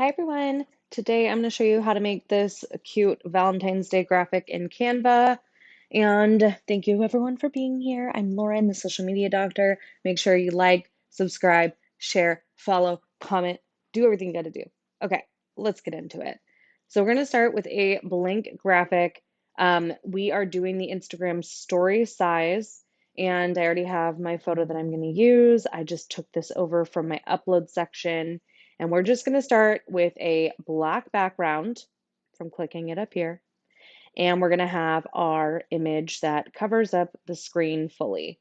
Hi everyone. Today I'm going to show you how to make this cute Valentine's Day graphic in Canva. And thank you everyone for being here. I'm Lauren, the social media doctor. Make sure you like, subscribe, share, follow, comment, do everything you got to do. Okay, let's get into it. So we're going to start with a blank graphic. We are doing the Instagram story size, and I already have my photo that I'm going to use. I just took this over from my upload section. And we're just going to start with a black background from clicking it up here. And we're going to have our image that covers up the screen fully.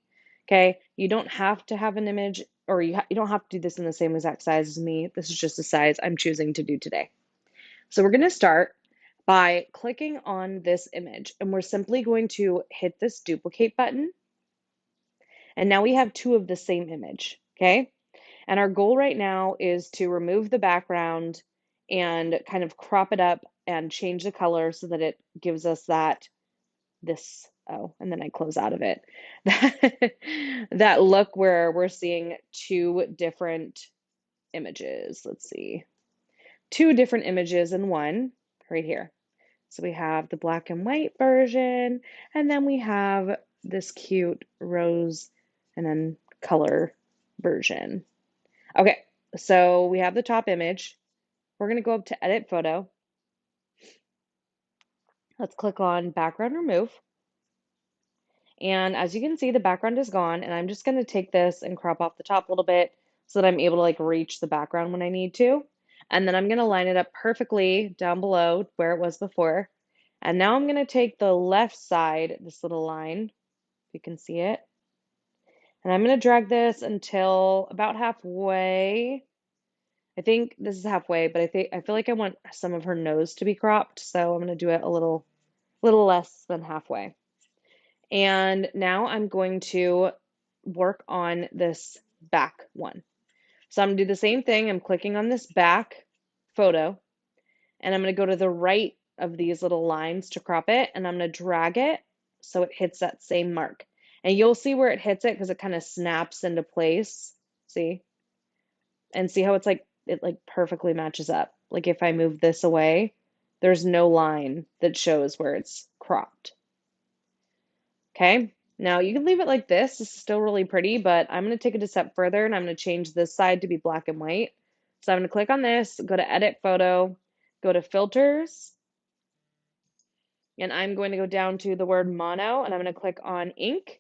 Okay, you don't have to have an image, or you don't have to do this in the same exact size as me. This is just a size I'm choosing to do today. So we're going to start by clicking on this image, and we're simply going to hit this duplicate button. And now we have two of the same image. Okay. And our goal right now is to remove the background and kind of crop it up and change the color so that it gives us and then I close out of it. That look where we're seeing two different images. Let's see. Two different images in one right here. So we have the black and white version, and then we have this cute rose and then color version. Okay, so we have the top image. We're going to go up to Edit Photo. Let's click on Background Remove. And as you can see, the background is gone. And I'm just going to take this and crop off the top a little bit so that I'm able to reach the background when I need to. And then I'm going to line it up perfectly down below where it was before. And now I'm going to take the left side, this little line, if you can see it. And I'm going to drag this until about halfway. I think this is halfway, but I feel like I want some of her nose to be cropped, so I'm going to do it a little less than halfway. And now I'm going to work on this back one. So I'm going to do the same thing. I'm clicking on this back photo, and I'm going to go to the right of these little lines to crop it, and I'm going to drag it so it hits that same mark. And you'll see where it hits it because it kind of snaps into place. See? And see how it perfectly matches up. Like if I move this away, there's no line that shows where it's cropped. Okay, now you can leave it like this. This is still really pretty, but I'm going to take it a step further and I'm going to change this side to be black and white. So I'm going to click on this, go to Edit Photo, go to Filters, and I'm going to go down to the word Mono, and I'm going to click on Ink.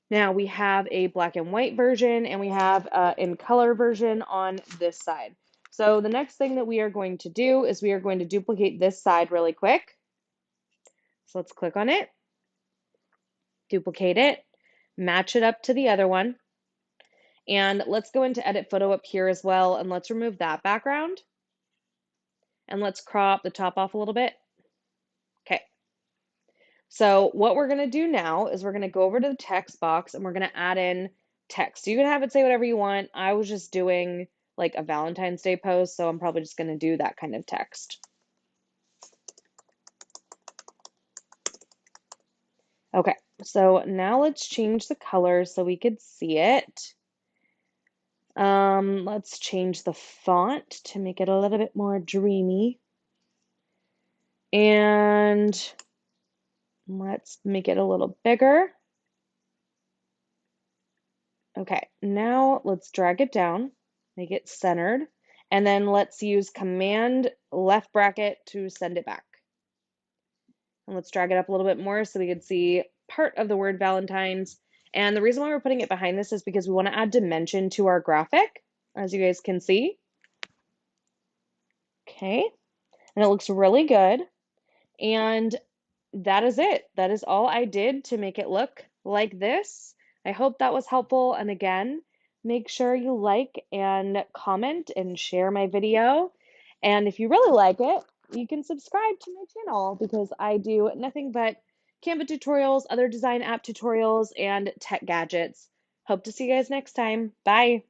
Now we have a black and white version, and we have in color version on this side. So the next thing that we are going to do is we are going to duplicate this side really quick. So let's click on it, duplicate it, match it up to the other one. And let's go into Edit Photo up here as well, and let's remove that background. And let's crop the top off a little bit. Okay. So what we're going to do now is we're going to go over to the text box and we're going to add in text. So you can have it say whatever you want. I was just doing like a Valentine's Day post, so I'm probably just going to do that kind of text. Okay, so now let's change the color so we could see it. Let's change the font to make it a little bit more dreamy. And let's make it a little bigger. Okay, now let's drag it down, make it centered, and then let's use Command left bracket to send it back. And let's drag it up a little bit more so we can see part of the word Valentine's. And the reason why we're putting it behind this is because we want to add dimension to our graphic, as you guys can see. Okay, and it looks really good. And that is it. That is all I did to make it look like this. I hope that was helpful. And again, make sure you like and comment and share my video. And if you really like it, you can subscribe to my channel because I do nothing but Canva tutorials, other design app tutorials, and tech gadgets. Hope to see you guys next time. Bye.